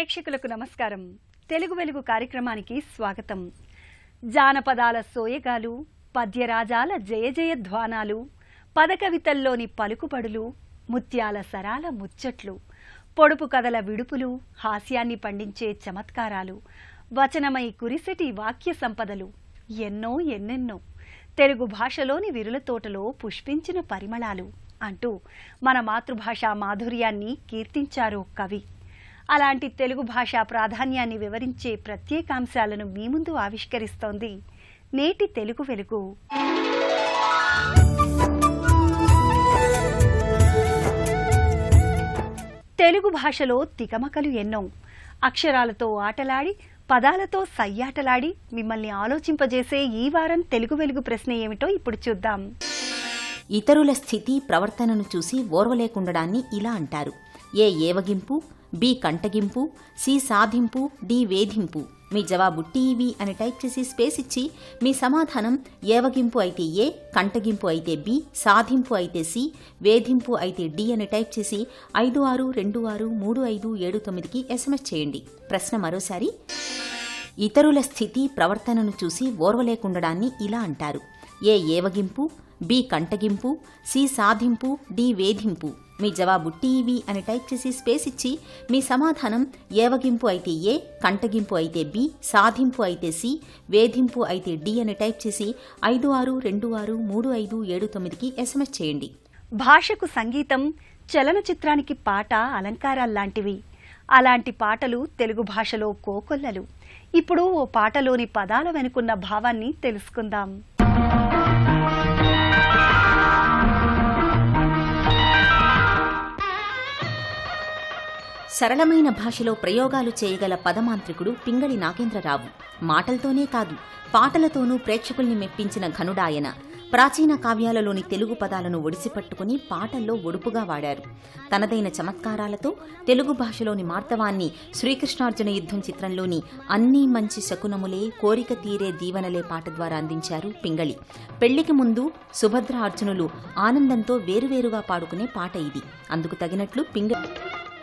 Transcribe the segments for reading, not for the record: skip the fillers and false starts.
ప్రేక్షకులకు నమస్కారం. తెలుగు వెలుగు కార్యక్రమానికి స్వాగతం. జానపదాల సోయగాలు, పద్యరాజాల జయ జయ ధ్వానాలు, పదకవితల్లోని పలుకుబడులు, ముత్యాల సరాల ముచ్చట్లు, పొడుపు కథల విడుపులు, హాస్యాన్ని పండించే చమత్కారాలు, వచనమై కురిసెటి వాక్య సంపదలు, ఎన్నెన్నో తెలుగు భాషలోని విరుల తోటలో పుష్పించిన పరిమళాలు అంటూ మన మాతృభాషా మాధుర్యాన్ని కీర్తించారు కవి. అలాంటి తెలుగు భాషా ప్రాధాన్యాన్ని వివరించే ప్రత్యేకాంశాలను మీ ముందు ఆవిష్కరిస్తోంది నేటి తెలుగు వెలుగు. తెలుగు భాషలో తికమకలు ఎన్నో. అక్షరాలతో ఆటలాడి, పదాలతో సయ్యాటలాడి మిమ్మల్ని ఆలోచింపజేసే ఈ వారం తెలుగు వెలుగు ప్రశ్న ఏమిటో ఇప్పుడు చూద్దాం. ఇతరుల స్థితి ప్రవర్తనను చూసి ఓర్వలేకుండడాన్ని ఇలా అంటారు. ఏ ఏవగింపు, బి కంటగింపు, సి సాధింపు, డి వేధింపు. మీ జవాబు టీవీ అని టైప్ చేసి స్పేస్ ఇచ్చి మీ సమాధానం ఏవగింపు అయితే ఏ, కంటగింపు అయితే బి, సాధింపు అయితే సి, వేధింపు అయితే డి అని టైప్ చేసి 56263579కి SMS చేయండి. ప్రశ్న మరోసారి. ఇతరుల స్థితి ప్రవర్తనను చూసి ఓర్వలేకుండడాన్ని ఇలా అంటారు. ఏ ఏవగింపు, బి కంటగింపు, సి సాధింపు, డి వేధింపు. మీ జవాబు టీవీ అని టైప్ చేసి స్పేస్ ఇచ్చి మీ సమాధానం ఏవగింపు అయితే ఏ, కంటగింపు అయితే బి, సాధింపు అయితే సి, వేధింపు అయితే డి అని టైప్ చేసి 56263579కి SMS చేయండి. భాషకు సంగీతం, చలనచిత్రానికి పాట అలంకారాల్లాంటివి. అలాంటి పాటలు తెలుగు భాషలో కోకొల్లలు. ఇప్పుడు ఓ పాటలోని పదాల వెనుకున్న భావాన్ని తెలుసుకుందాం. సరళమైన భాషలో ప్రయోగాలు చేయగల పదమాంత్రికుడు పింగళి నాగేంద్రరావు. మాటలతోనే కాదు, పాటలతోనూ ప్రేక్షకుల్ని మెప్పించిన ఘనుడాయన. ప్రాచీన కావ్యాలలోని తెలుగు పదాలను ఒడిసిపట్టుకుని పాటల్లో ఒడుపుగా వాడారు. తనదైన చమత్కారాలతో తెలుగు భాషలోని మార్తవాన్ని శ్రీకృష్ణార్జున యుద్ధం చిత్రంలోని అన్నీ మంచి శకునములే, కోరిక తీరే దీవనలే పాట ద్వారా అందించారు పింగళి. పెళ్లికి ముందు సుభద్ర అర్జునులు ఆనందంతో వేరువేరుగా పాడుకునే పాట ఇది. అందుకు తగినట్లు పింగళి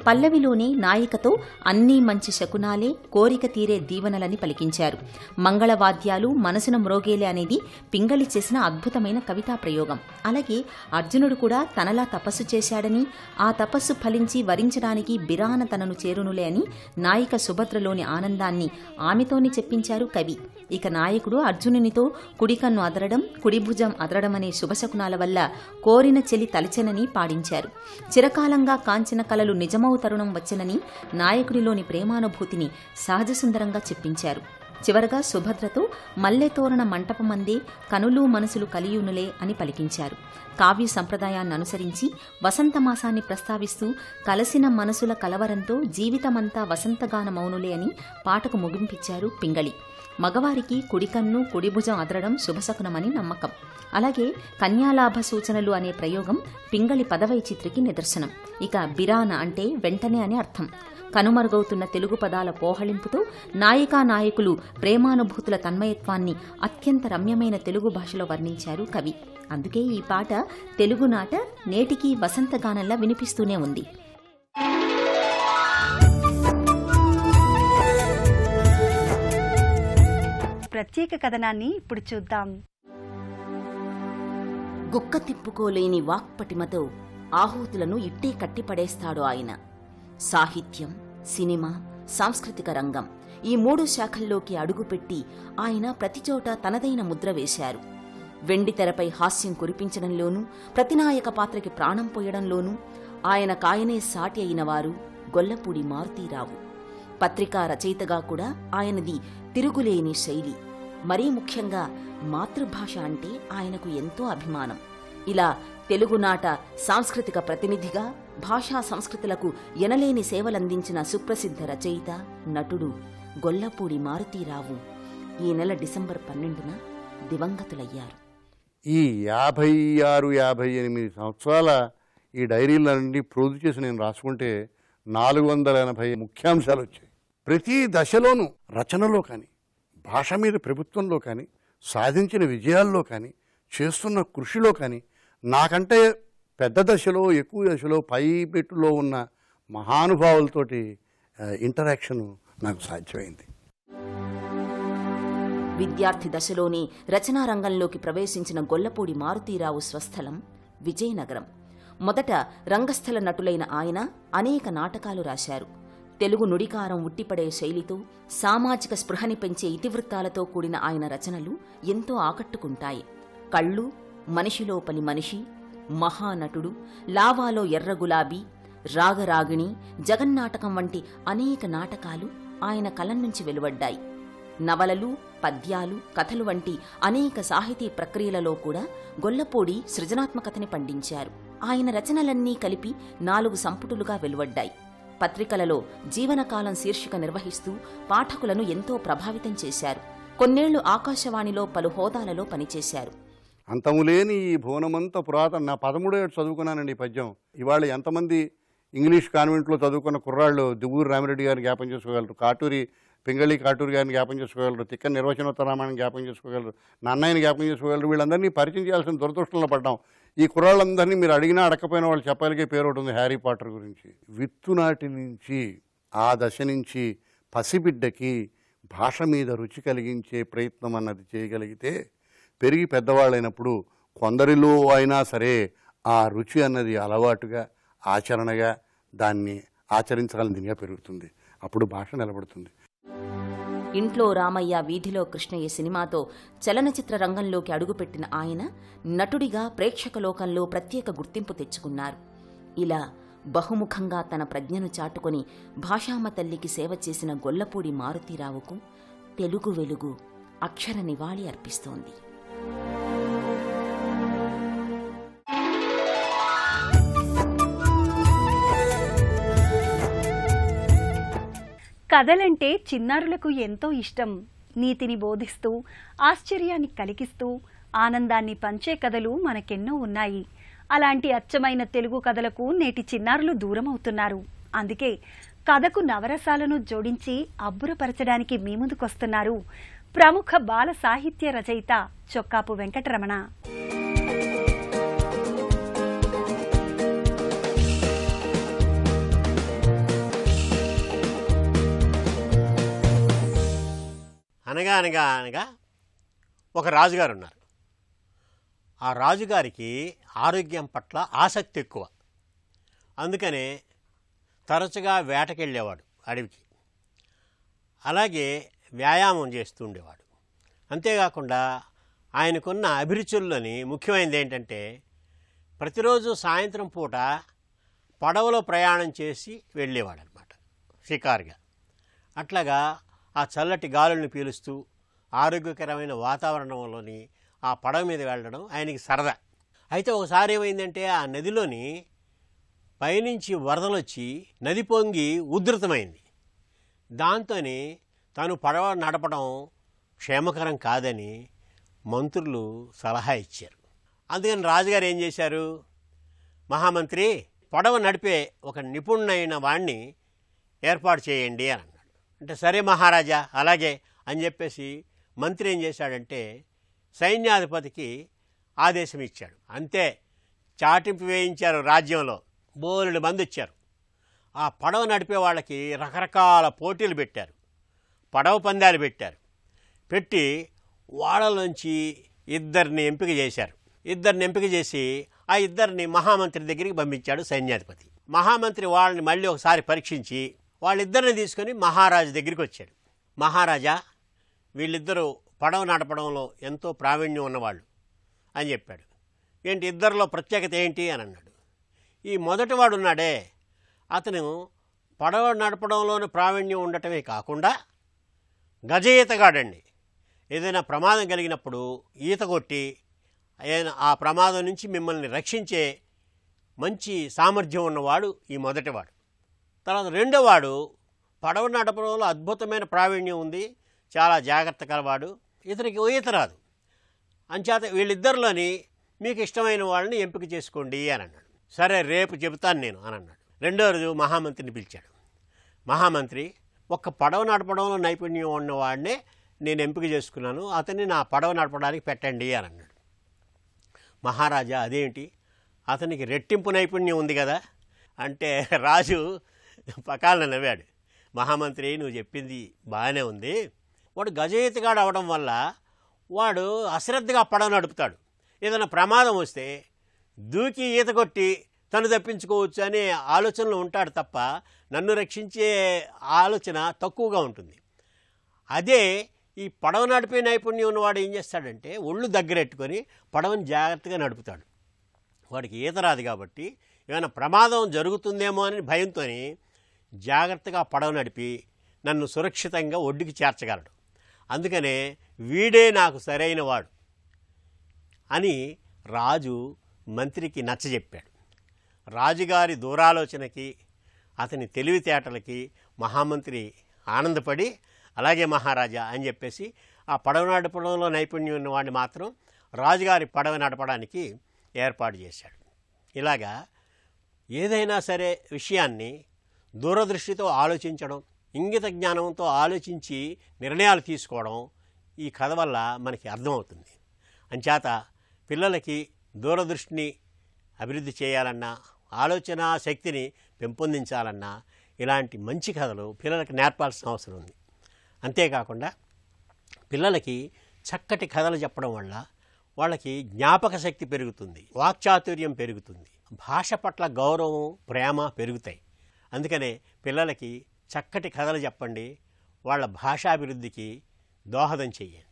పల్లవిలోనే నాయికతో అన్నీ మంచి శకునాలే, కోరిక తీరే దీవెనలని పలికించారు. మంగళవాద్యాలు మనసున మ్రోగేలే అనేది పింగళి చేసిన అద్భుతమైన కవితా ప్రయోగం. అలాగే అర్జునుడు కూడా తనలా తపస్సు చేశాడని, ఆ తపస్సు ఫలించి వరించడానికి బిరాన తనను చేరునులే అని నాయిక సుభద్రలోని ఆనందాన్ని ఆమెతోనే చెప్పించారు కవి. ఇక నాయకుడు అర్జునునితో కుడికన్ను అదరడం, కుడిభుజం అదరడం అనే శుభశకునాల వల్ల కోరిన చెలి తలచెనని పాడించారు. చిరకాలంగా కాంచిన కలలు నిజమౌ తరుణం వచ్చనని నాయకుడిలోని ప్రేమానుభూతిని సహజసుందరంగా చెప్పించారు. చివరగా సుభద్రతో మల్లెతోరణ మంటపమందే కనులు మనసులు కలియునులే అని పలికించారు. కావ్య సంప్రదాయాన్ని అనుసరించి వసంతమాసాన్ని ప్రస్తావిస్తూ కలసిన మనసుల కలవరంతో జీవితమంతా వసంతగానమౌనులే అని పాటకు ముగింపిచ్చారు పింగళి. మగవారికి కుడికన్ను కుడిభుజం అదరడం శుభశకునమని నమ్మకం. అలాగే కన్యాలాభ సూచనలు అనే ప్రయోగం పింగళి పదవైచిత్రికి నిదర్శనం. ఇక బిరాన అంటే వెంటనే అని అర్థం. కనుమరుగవుతున్న తెలుగు పదాల పోహళింపుతో నాయికా నాయకులు ప్రేమానుభూతుల తన్మయత్వాన్ని అత్యంత రమ్యమైన తెలుగు భాషలో వర్ణించారు కవి. అందుకే ఈ పాట తెలుగునాట నేటికీ వసంతగానంలా వినిపిస్తూనే ఉంది. ప్రత్యేక కథనాన్ని ఇప్పుడు చూద్దాం. గుక్క తిప్పుకోలేని వాక్పటిమతో ఆహూతులను ఇట్టే కట్టిపడేస్తాడు ఆయన. సాహిత్యం, సినిమా, సాంస్కృతిక రంగం ఈ 3 శాఖల్లోకి అడుగుపెట్టి ఆయన ప్రతిచోట తనదైన ముద్ర వేశారు. వెండితెరపై హాస్యం కురిపించడంలోనూ, ప్రతినాయక పాత్రకి ప్రాణం పోయడంలోనూ ఆయన కాయనే సాటి అయినవారు గొల్లపూడి మారుతీరావు. పత్రికా రచయితగా కూడా ఆయనది తిరుగులేని శైలి. మరీ ముఖ్యంగా మాతృభాష అంటే ఆయనకు ఎంతో అభిమానం. ఇలా తెలుగునాట సాంస్కృతిక ప్రతినిధిగా భాషా సంస్కృతులకు ఎనలేని సేవలందించిన సుప్రసిద్ధ రచయిత, నటుడు గొల్లపూడి మారుతీరావు ఈ నెల డిసెంబర్ 12న దివంగతులయ్యారు. ఈ 56-58 సంవత్సరాల ఈ డైరీల నుండి ప్రోదు చేసి నేను రాసుకుంటే 480 ముఖ్యాంశాలు వచ్చాయి. ప్రతి దశలోనూ రచనలో కానీ, భాష మీద ప్రభుత్వంలో కానీ, సాధించిన విజయాల్లో కానీ, చేస్తున్న కృషిలో కానీ, నాకంటే పెద్ద దశలో, ఎక్కువ దశలో, పైపెట్టులో ఉన్న మహానుభావులతోటి ఇంటరాక్షన్ నాకు సాధ్యమైంది. విద్యార్థి దశలోనే రచనా రంగంలోకి ప్రవేశించిన గొల్లపూడి మారుతీరావు స్వస్థలం విజయనగరం. మొదట రంగస్థల నటులైన ఆయన అనేక నాటకాలు రాశారు. తెలుగు నుడికారం ఉట్టిపడే శైలితో, సామాజిక స్పృహని పెంచే ఇతివృత్తాలతో కూడిన ఆయన రచనలు ఎంతో ఆకట్టుకుంటాయి. కళ్ళు, మనిషిలోపలి మనిషి, మహానటుడు, లావాలో ఎర్ర గులాబీ, రాగరాగిణి, జగన్నాటకం వంటి అనేక నాటకాలు ఆయన కలం నుంచి వెలువడ్డాయి. నవలలు, పద్యాలు, కథలు వంటి అనేక సాహితీ ప్రక్రియలలో కూడా గొల్లపూడి సృజనాత్మకతని పండించారు. ఆయన రచనలన్నీ కలిపి 4 సంపుటులుగా వెలువడ్డాయి. పత్రికలలో జీవనకాలం శీర్షిక నిర్వహిస్తూ పాఠకులను ఎంతో ప్రభావితం చేశారు. కొన్నేళ్లు ఆకాశవాణిలో పలు హోదాలలో పనిచేశారు. అంతములేని ఈ భువనమంత పురాతన, నా 13 ఏడు చదువుకున్నానండి ఈ పద్యం. ఇవాళ ఎంతమంది ఇంగ్లీష్ కాన్వెంట్లో చదువుకున్న కుర్రాళ్ళు దువ్వూరు రామిరెడ్డి గారిని జ్ఞాపం చేసుకోగలరు, పింగళి కాటూరి గారిని జ్ఞాపం చేసుకోగలరు, తిక్కన నిర్వచనోత్తరామాయణం జ్ఞాపం చేసుకోగలరు, నన్నయ్యని జ్ఞాపం చేసుకోగలరు. వీళ్ళందరినీ పరిచయం చేయాల్సిన దురదృష్టంలో పడ్డాం. ఈ కుర్రాళ్ళందరినీ మీరు అడిగినా అడగకపోయినా వాళ్ళు చెప్పగలిగే పేరు ఒకటి ఉంది, హ్యారీ పాటర్ గురించి. విత్తునాటి నుంచి ఆ దశ నుంచి పసిబిడ్డకి భాష మీద రుచి కలిగించే ప్రయత్నం అన్నది చేయగలిగితే పెరిగి పెద్దవాళ్ళైనప్పుడు కొందరిలో అయినా సరే ఆ రుచి అన్నది అలవాటుగా, ఆచరణగా, దాన్ని ఆచరించగలిగినదిగా పెరుగుతుంది. అప్పుడు భాష నిలబడుతుంది. ఇంట్లో రామయ్య వీధిలో కృష్ణయ్య సినిమాతో చలనచిత్ర రంగంలోకి అడుగుపెట్టిన ఆయన నటుడిగా ప్రేక్షక లోకంలో ప్రత్యేక గుర్తింపు తెచ్చుకున్నారు. ఇలా బహుముఖంగా తన ప్రజ్ఞను చాటుకొని భాషామ తల్లికి సేవ చేసిన గొల్లపూడి మారుతీరావుకు తెలుగు వెలుగు అక్షర నివాళి అర్పిస్తోంది. కథలంటే చిన్నారులకు ఎంతో ఇష్టం. నీతిని బోధిస్తూ, ఆశ్చర్యాన్ని కలిగిస్తూ, ఆనందాన్ని పంచే కథలు మనకెన్నో ఉన్నాయి. అలాంటి అచ్చమైన తెలుగు కథలకు నేటి చిన్నారులు దూరమవుతున్నారు. అందుకే కథకు నవరసాలను జోడించి అబ్బురపరచడానికి మీ ముందుకొస్తున్నారు ప్రముఖ బాల సాహిత్య రచయిత చొక్కాపు వెంకటరమణ. అనగా అనగా అనగా ఒక రాజుగారు ఉన్నారు. ఆ రాజుగారికి ఆరోగ్యం పట్ల ఆసక్తి ఎక్కువ. అందుకనే తరచుగా వేటకెళ్ళేవాడు అడవికి. అలాగే వ్యాయామం చేస్తూ ఉండేవాడు. అంతేకాకుండా ఆయనకున్న అభిరుచుల్లోని ముఖ్యమైనది ఏంటంటే ప్రతిరోజు సాయంత్రం పూట పడవలో ప్రయాణం చేసి వెళ్ళేవాడు అనమాట, షికారుగా. అట్లాగా ఆ చల్లటి గాలులను పీలుస్తూ ఆరోగ్యకరమైన వాతావరణంలోని ఆ పడవ మీద వెళ్ళడం ఆయనకి సరదా. అయితే ఒకసారి ఏమైందంటే ఆ నదిలోని పైనుంచి వరదలు వచ్చి నది పొంగి ఉధృతమైంది. దాంతో తను పడవ నడపడం క్షేమకరం కాదని మంత్రులు సలహా ఇచ్చారు. అందుకని రాజుగారు ఏం చేశారు, మహామంత్రి పడవ నడిపే ఒక నిపుణుడైన వాణ్ణి ఏర్పాటు చేయండి అని అన్నాడు. అంటే సరే మహారాజా అలాగే అని చెప్పేసి మంత్రి ఏం చేశాడంటే సైన్యాధిపతికి ఆదేశం ఇచ్చాడు. అంతే, చాటింపు వేయించారు. రాజ్యంలో బోలెడు మంది వచ్చారు. ఆ పడవ నడిపే వాళ్ళకి రకరకాల పోటీలు పెట్టారు, పడవ పందాలు పెట్టారు. పెట్టి వాళ్ళలోంచి ఇద్దరిని ఎంపిక చేశారు. ఇద్దరిని ఎంపిక చేసి ఆ ఇద్దరిని మహామంత్రి దగ్గరికి పంపించాడు సైన్యాధిపతి. మహామంత్రి వాళ్ళని మళ్ళీ ఒకసారి పరీక్షించి వాళ్ళిద్దరిని తీసుకొని మహారాజు దగ్గరికి వచ్చాడు. మహారాజా, వీళ్ళిద్దరూ పడవ నడపడంలో ఎంతో ప్రావీణ్యం ఉన్నవాళ్ళు అని చెప్పాడు. ఏంటి ఇద్దరిలో ప్రత్యేకత ఏంటి అని అన్నాడు. ఈ మొదటివాడు ఉన్నాడే, అతను పడవ నడపడంలోని ప్రావీణ్యం ఉండటమే కాకుండా గజ ఈతగాడండి. ఏదైనా ప్రమాదం కలిగినప్పుడు ఈత కొట్టి ఆ ప్రమాదం నుంచి మిమ్మల్ని రక్షించే మంచి సామర్థ్యం ఉన్నవాడు ఈ మొదటివాడు. తర్వాత రెండోవాడు పడవ నడపడంలో అద్భుతమైన ప్రావీణ్యం ఉంది, చాలా జాగ్రత్త కలవాడు, ఇతనికి ఈత రాదు. అంచేత వీళ్ళిద్దరిలోని మీకు ఇష్టమైన వాళ్ళని ఎంపిక చేసుకోండి అని అన్నాడు. సరే రేపు చెబుతాను నేను అని అన్నాడు. రెండో రోజు మహామంత్రిని పిలిచాడు. మహామంత్రి, ఒక్క పడవ నడపడంలో నైపుణ్యం ఉన్నవాడినే నేను ఎంపిక చేసుకున్నాను, అతన్ని నా పడవ నడపడానికి పెట్టండి అని అన్నాడు. మహారాజా అదేంటి, అతనికి రెట్టింపు నైపుణ్యం ఉంది కదా అంటే రాజు పకాలను నవ్వాడు. మహామంత్రి నువ్వు చెప్పింది బాగానే ఉంది, వాడు గజయితగాడు అవడం వల్ల వాడు అశ్రద్ధగా పడవ నడుపుతాడు, ఏదైనా ప్రమాదం వస్తే దూకి ఈత కొట్టి తను తప్పించుకోవచ్చు అనే ఆలోచనలో ఉంటాడు తప్ప నన్ను రక్షించే ఆలోచన తక్కువగా ఉంటుంది. అదే ఈ పడవ నడిపే నైపుణ్యం ఉన్నవాడు ఏం చేస్తాడంటే ఒళ్ళు దగ్గరెట్టుకొని పడవని జాగ్రత్తగా నడుపుతాడు. వాడికి ఈత రాదు కాబట్టి ఏమైనా ప్రమాదం జరుగుతుందేమో అని భయంతో జాగ్రత్తగా పడవ నడిపి నన్ను సురక్షితంగా ఒడ్డుకి చేర్చగలడు. అందుకనే వీడే నాకు సరైన వాడు అని రాజు మంత్రికి నచ్చజెప్పాడు. రాజుగారి దూరాలోచనకి అతని తెలివితేటలకి మహామంత్రి ఆనందపడి అలాగే మహారాజా అని చెప్పేసి ఆ పడవ నడపడంలో నైపుణ్యం ఉన్నవాడిని మాత్రం రాజుగారి పడవ నడపడానికి ఏర్పాటు చేశాడు. ఇలాగా ఏదైనా సరే విషయాన్ని దూరదృష్టితో ఆలోచించడం, ఇంగిత జ్ఞానంతో ఆలోచించి నిర్ణయాలు తీసుకోవడం ఈ కథ వల్ల మనకి అర్థమవుతుంది. అంచేత పిల్లలకి దూరదృష్టిని అభివృద్ధి చేయాలన్నా, ఆలోచన శక్తిని పెంపొందించాలన్నా ఇలాంటి మంచి కథలు పిల్లలకు నేర్పాల్సిన అవసరం ఉంది. అంతేకాకుండా పిల్లలకి చక్కటి కథలు చెప్పడం వల్ల వాళ్ళకి జ్ఞాపక శక్తి పెరుగుతుంది, వాక్చాతుర్యం పెరుగుతుంది, భాష పట్ల గౌరవం, ప్రేమ పెరుగుతాయి. అందుకనే పిల్లలకి చక్కటి కథలు చెప్పండి, వాళ్ళ భాషాభివృద్ధికి దోహదం చెయ్యండి.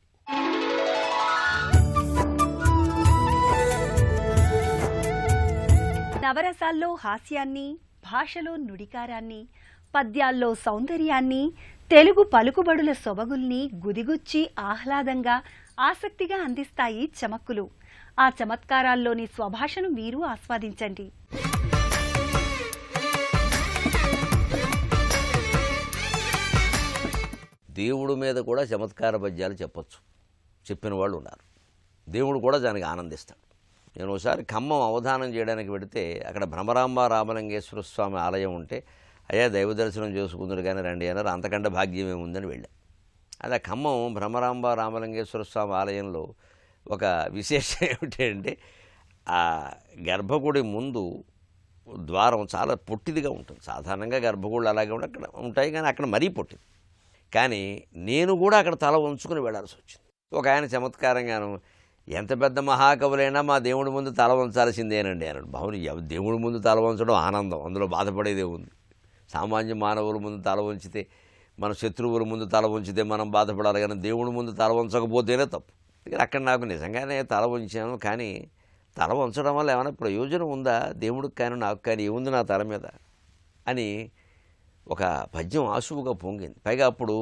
నవరసాల్లో హాస్యాన్ని, భాషలో నుడికారాన్ని, పద్యాల్లో సౌందర్యాన్ని, తెలుగు పలుకుబడుల సొబగుల్ని గుదిగుచ్చి ఆహ్లాదంగా, ఆసక్తిగా అందిస్తాయి చమక్కులు. ఆ చమత్కారాల్లోని స్వభాషను మీరు ఆస్వాదించండి. దేవుడి మీద కూడా చమత్కార పద్యాలు చెప్పచ్చు, చెప్పిన వాళ్ళు ఉన్నారు. దేవుడు కూడా దానికి ఆనందిస్తాడు. నేను ఒకసారి ఖమ్మం అవధానం చేయడానికి వెడితే అక్కడ భ్రమరాంబ రామలింగేశ్వర స్వామి ఆలయం ఉంటే, అయ్యా దైవ దర్శనం చేసుకుందరు కానీ రండి అన్నారు. అంతకంటే భాగ్యం ఏముందని వెళ్ళాం. అలా ఖమ్మం భ్రమరాంబ రామలింగేశ్వర స్వామి ఆలయంలో ఒక విశేషం ఏమిటంటే, ఆ గర్భగుడి ముందు ద్వారం చాలా పొట్టిదిగా ఉంటుంది. సాధారణంగా గర్భగుళ్ళు అలాగే అక్కడ ఉంటాయి, కానీ అక్కడ మరీ పొట్టిది. కానీ నేను కూడా అక్కడ తల ఉంచుకుని వెళ్ళాల్సి వచ్చింది. ఒక ఆయన చమత్కారంగాను, ఎంత పెద్ద మహాకవులైనా మా దేవుడి ముందు తల వంచాల్సిందేనండి అన్నాడు. బాబు దేవుడి ముందు తల వంచడం ఆనందం, అందులో బాధపడేదే ఉంది. సామాన్య మానవుల ముందు తల వంచితే, మన శత్రువుల ముందు తల వంచితే మనం బాధపడాలి, కానీ దేవుడి ముందు తల వంచకపోతేనే తప్పు. అక్కడ నాకు నిజంగానే తల వంచాను, కానీ తల వంచడం వల్ల ఏమైనా ప్రయోజనం ఉందా దేవుడికి కానీ నాకు కానీ, ఏముంది నా తల మీద అని ఒక పద్యం ఆసువుగా పొంగింది. పైగా అప్పుడు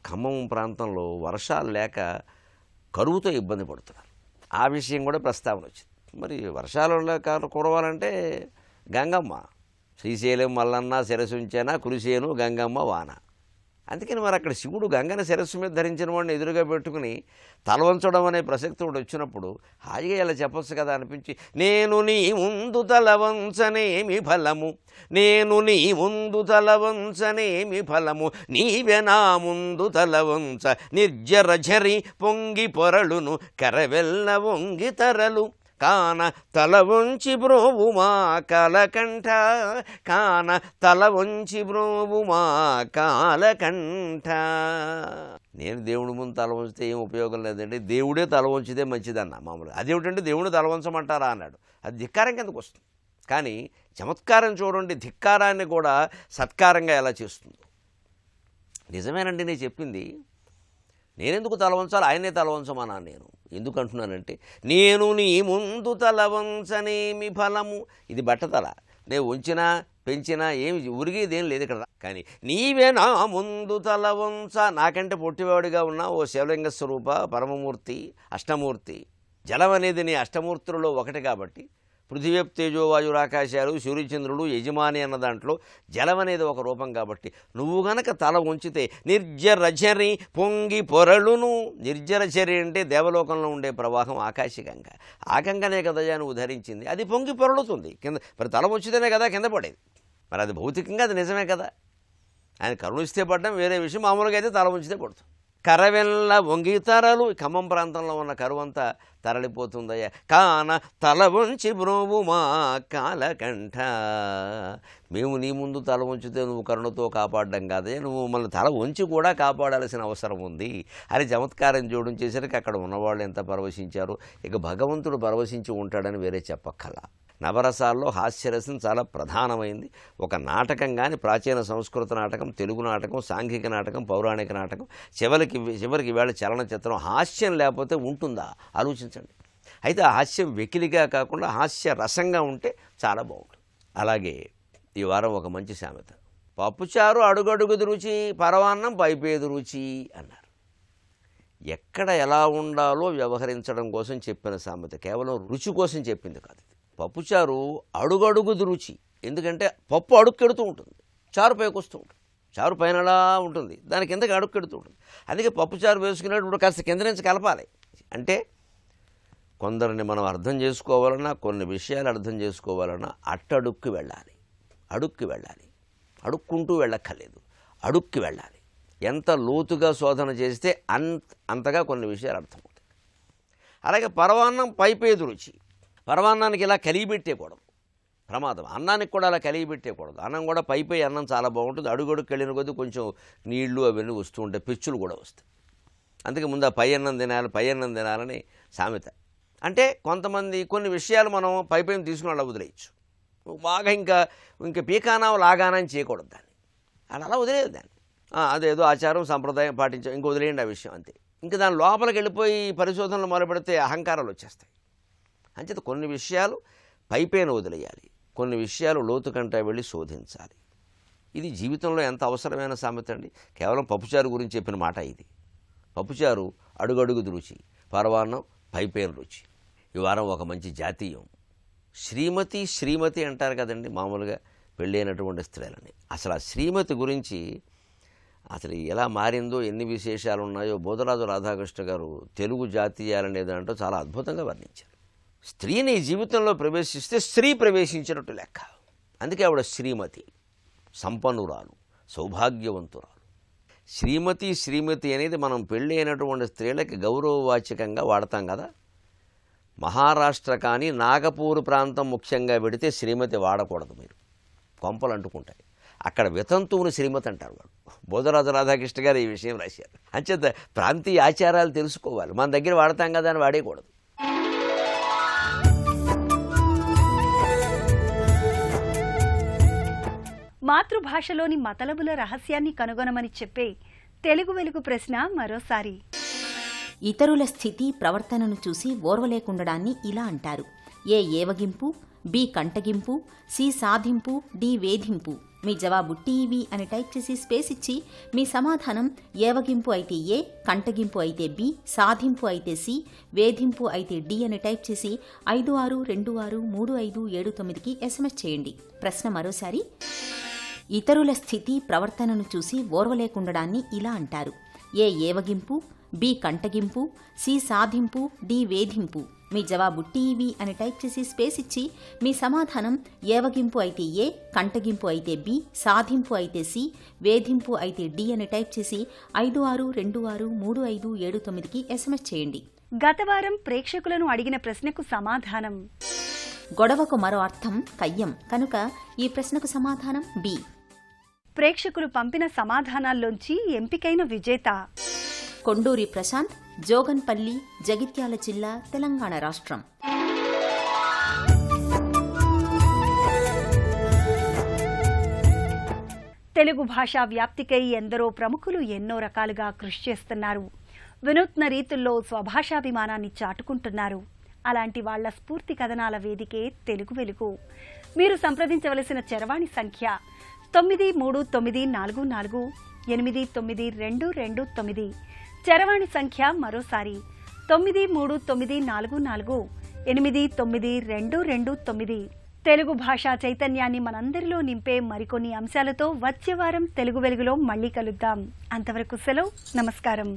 ఖమ్మం ప్రాంతంలో వర్షాలు లేక కరువుతో ఇబ్బంది పడుతున్నారు. ఆ విషయం కూడా ప్రస్తావన వచ్చింది. మరి వర్షాలు కురవాలంటే గంగమ్మ, శ్రీశైలం మల్లన్న శిరసుంచేనా కురిసేను గంగమ్మ వాన. అందుకని మరి అక్కడ శివుడు గంగని శిరస్సు మీద ధరించిన వాడిని ఎదురుగా పెట్టుకుని తల వంచడం అనే ప్రసక్తి ఒకటి వచ్చినప్పుడు హాయిగా ఇలా చెప్పొచ్చు కదా అనిపించి, నేను నీ ముందు తల వంచనేమి ఫలము, నేను నీ ముందు తల వంచనేమి ఫలము, నీవే నా ముందు తల వంచ నిర్జర ఝరి పొంగి పొరలును కరవెల్ల వంగి తరలు, కాన తల వంచి బ్రోవుమా కాలకంఠ, కాన తల వంచి బ్రోవుమా కాలకంఠ. నేను దేవుడి ముందు తల వంచితే ఏం ఉపయోగం లేదండి, దేవుడే తల వంచితే మంచిదన్న మామూలుగా. అదేమిటంటే దేవుడు తల వంచమంటారా అన్నాడు. అది ధిక్కారం కిందకు వస్తుంది. కానీ చమత్కారం చూడండి, ధిక్కారాన్ని కూడా సత్కారంగా ఎలా చేస్తుంది. నిజమేనండి నేను చెప్పింది. నేనెందుకు తల వంచాలి, ఆయనే తల వంచమన్నా. నేను ఎందుకు అంటున్నానంటే, నేను నీ ముందు తల వంచనేమి ఫలము, ఇది బట్టతల, నేను వంచినా పెంచినా ఏమి ఉరిగేదేం లేదు ఇక్కడ. కానీ నీవే నా ముందు తల వంచ, నాకంటే పొట్టివాడిగా ఉన్న ఓ శివలింగ స్వరూప పరమమూర్తి అష్టమూర్తి. జలం అనేది నీ అష్టమూర్తులలో ఒకటి కాబట్టి, పృథివీ తేజో వాయురాకాశాలు సూర్యచంద్రుడు యజమాని అన్న దాంట్లో జలం అనేది ఒక రూపం కాబట్టి, నువ్వు గనక తల ఉంచితే నిర్జరఝరి పొంగి పొరలును. నిర్జరఝరి అంటే దేవలోకంలో ఉండే ప్రవాహం ఆకాశగంగ. ఆ గంగనే కదయా నువ్వు ధరించింది, అది పొంగి పొరలుతుంది కింద. మరి తల ఉంచితేనే కదా కింద పడేది. మరి అది భౌతికంగా అది నిజమే కదా. ఆయన కరుణిస్తే పడడం వేరే విషయం, మామూలుగా అయితే తల ఉంచితే పడుతుంది. కరవెల్ల వంగి తరలు. ఖమ్మం ప్రాంతంలో ఉన్న కరువంతా తరలిపోతుందయ్యా. కాన తల వంచి బ్రోవు మా కాలకంఠ. మేము నీ ముందు తల వంచితే నువ్వు కరుణతో కాపాడడం కాదయ్యా, నువ్వు మమ్మల్ని తల వంచి కూడా కాపాడాల్సిన అవసరం ఉంది అని చమత్కారం జోడించేసరికి అక్కడ ఉన్నవాళ్ళు ఎంత పరవశించారు. ఇక భగవంతుడు పరవశించి ఉంటాడని వేరే చెప్పక్కల. నవరసాల్లో హాస్యరసం చాలా ప్రధానమైంది. ఒక నాటకం కానీ, ప్రాచీన సంస్కృత నాటకం, తెలుగు నాటకం, సాంఘిక నాటకం, పౌరాణిక నాటకం, చివరికి వేళ చలనచిత్రం, హాస్యం లేకపోతే ఉంటుందా ఆలోచించండి. అయితే ఆ హాస్యం వెకిలిగా కాకుండా హాస్య రసంగా ఉంటే చాలా బాగుంటుంది. అలాగే ఈ వారం ఒక మంచి సామెత, పప్పుచారు అడుగడుగుది రుచి, పరవాన్నం పైపేదు రుచి అన్నారు. ఎక్కడ ఎలా ఉండాలో వ్యవహరించడం కోసం చెప్పిన సామెత, కేవలం రుచి కోసం చెప్పింది కాదు. పప్పుచారు అడుగడుగుది రుచి, ఎందుకంటే పప్పు అడుక్కెడుతూ ఉంటుంది, చారు పైకొస్తూ ఉంటుంది, చారు పైన అలా ఉంటుంది, దాని కిందకి అడుక్కెడుతూ ఉంటుంది. అందుకే పప్పుచారు వేసుకునేటప్పుడు కాస్త కింద నుంచి కలపాలి. అంటే కొందరిని మనం అర్థం చేసుకోవాలన్నా, కొన్ని విషయాలు అర్థం చేసుకోవాలన్నా అట్టడుక్కి వెళ్ళాలి, అడుక్కి వెళ్ళాలి. అడుక్కుంటూ వెళ్ళక్కర్లేదు, అడుక్కి వెళ్ళాలి. ఎంత లోతుగా శోధన చేస్తే అంతగా కొన్ని విషయాలు అర్థమవుతాయి. అలాగే పరవాన్నం పైపేదు రుచి, పరమాన్నానికి ఇలా కలిగిపెట్టేయకూడదు, ప్రమాదం. అన్నానికి కూడా అలా కలిగిపెట్టేయకూడదు. అన్నం కూడా పైపై అన్నం చాలా బాగుంటుంది, అడుగడుకు వెళ్ళిన కొద్దీ కొంచెం నీళ్లు అవన్నీ వస్తూ ఉంటాయి, పెచ్చులు కూడా వస్తాయి. అందుకే ముందు పై అన్నం తినాలని సామెత. అంటే కొంతమంది కొన్ని విషయాలు మనం పైపైన తీసుకుని అలా వదిలేయచ్చు, బాగా ఇంకా పీకానా లాగానా అని చేయకూడదు దాన్ని, అలా వదిలేదు దాన్ని. అదేదో ఆచారం సంప్రదాయం పాటించాం, ఇంక వదిలేయండి ఆ విషయం అంతే. ఇంకా దాని లోపలికి వెళ్ళిపోయి పరిశోధనలు మొదలుపెడితే అహంకారాలు వచ్చేస్తాయి. అంచేత కొన్ని విషయాలు పైపైన వదిలేయాలి, కొన్ని విషయాలు లోతు కంటే వెళ్ళి శోధించాలి. ఇది జీవితంలో ఎంత అవసరమైన సామెత అండి. కేవలం పప్పుచారు గురించి చెప్పిన మాట ఇది. పప్పుచారు అడుగడుగుది రుచి, పరవాన్నం పైపైన రుచి. ఈ వారం ఒక మంచి జాతీయం, శ్రీమతి అంటారు కదండి మామూలుగా పెళ్ళైనటువంటి స్త్రీలని. అసలు ఆ శ్రీమతి గురించి అసలు ఎలా మారిందో, ఎన్ని విశేషాలు ఉన్నాయో బోధరాజు రాధాకృష్ణ గారు తెలుగు జాతీయాలనే దాంట్లో చాలా అద్భుతంగా వర్ణించారు. స్త్రీని జీవితంలో ప్రవేశిస్తే స్త్రీ ప్రవేశించినట్టు లెక్క. అందుకే ఆవిడ శ్రీమతి, సంపన్నురాలు, సౌభాగ్యవంతురాలు. శ్రీమతి అనేది మనం పెళ్ళి అయినటువంటి స్త్రీలకి గౌరవవాచకంగా వాడతాం కదా. మహారాష్ట్ర కానీ నాగపూర్ ప్రాంతం ముఖ్యంగా పెడితే శ్రీమతి వాడకూడదు, మీరు కొంపలు అంటుకుంటాయి. అక్కడ వితంతువుని శ్రీమతి అంటారు వాడు. బోధరాజు రాధాకృష్ణ గారు ఈ విషయం రాశారు. అంచేత ప్రాంతీయ ఆచారాలు తెలుసుకోవాలి, మన దగ్గర వాడతాం కదా అని వాడేయకూడదు. మాతృభాషలోని మతలబుల రహస్యాన్ని కనుగొనమని చెప్పే తెలుగు వెలుగు ప్రశ్న మరోసారి. ఇతరుల స్థితి ప్రవర్తనను చూసి ఓర్వలేకుండడాన్ని ఇలా అంటారు. ఏ ఏవగింపు, బి కంటగింపు, సి సాధింపు, డి వేధింపు. మీ జవాబు టీవీ అని టైప్ చేసి స్పేస్ ఇచ్చి మీ సమాధానం ఏవగింపు అయితే ఏ, కంటగింపు అయితే బి, సాధింపు అయితే సి, వేధింపు అయితే డి అని టైప్ చేసి 56263579కి SMS చేయండి. ప్రశ్న మరోసారి. ఇతరుల స్థితి ప్రవర్తనను చూసి ఓర్వలేకుండడాన్ని ఇలా అంటారు. ఏ ఏవగింపు, బి కంటగింపు, సి సాధింపు, డి వేధింపు. మీ జవాబు టీవీ అని టైప్ చేసి స్పేస్ ఇచ్చి మీ సమాధానం ఏవగింపు అయితే ఏ, కంటగింపు అయితే బి, సాధింపు అయితే సి, వేధింపు అయితే డి అని టైప్ చేసి 56263579కి SMS చేయండి. గత వారం ప్రేక్షకులను అడిగిన ప్రశ్నకు సమాధానం. గొడవకు మరో అర్థం కయ్యం, కనుక ఈ ప్రశ్నకు సమాధానం బి. ప్రేక్షకులు పంపిన సమాధానాల్లోంచి ఎంపికైన విజేత కొండూరి ప్రశాంత్, జోగన్పల్లి, జగిత్యాల జిల్లా, తెలంగాణ రాష్ట్రం. తెలుగు భాషా వ్యాప్తికై ఎందరో ప్రముఖులు ఎన్నో రకాలుగా కృషి చేస్తున్నారు. వినూత్న రీతుల్లో స్వభాషాభిమానాన్ని చాటుకుంటున్నారు. అలాంటి వాళ్ల స్ఫూర్తి కథనాల వేదికే తెలుగు వెలుగు. మీరు సంప్రదించవలసిన చరవాణి సంఖ్య 9394489229. చరవాణి సంఖ్య మరోసారి 9394489229. తెలుగు భాషా చైతన్యాన్ని మనందరిలో నింపే మరికొన్ని అంశాలతో వచ్చే వారం తెలుగు వెలుగులో మళ్లీ కలుద్దాం. అంతవరకు సెలవు, నమస్కారం.